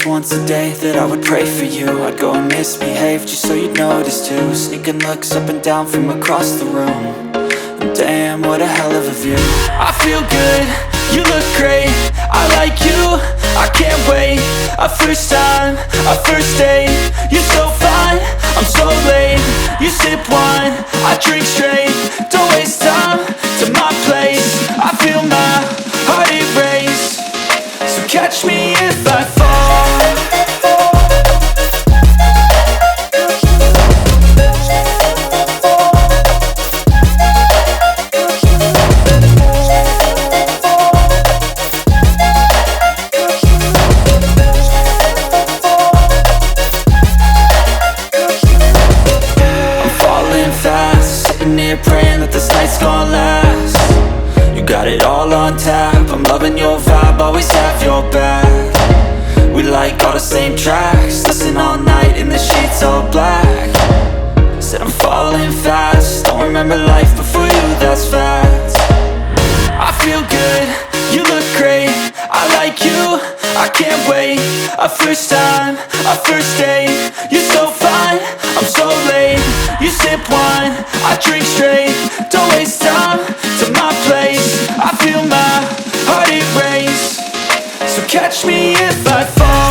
once a day that I would pray for you. I'd go and misbehave just so you'd notice too. Sneaking looks up and down from across the room. And damn, what a hell of a view. I feel good, you look great, I like you, I can't wait. A first time, a first date, you're so fine, I'm so late. You sip wine, I drink straight. Don't waste time to my place. I feel my heart erase. So catch me if I fall. Praying that this night's gonna last. You got it all on tap, I'm loving your vibe, always have your back. We like all the same tracks, listen all night in the sheets all black. Said I'm falling fast, don't remember life before you, that's fact. I feel good, you look great, I like you, I can't wait. A first time, a first date, you're so fine, I'm so late. You sip wine, I drink straight. Don't waste time to my place. I feel my heart erase. So catch me if I fall.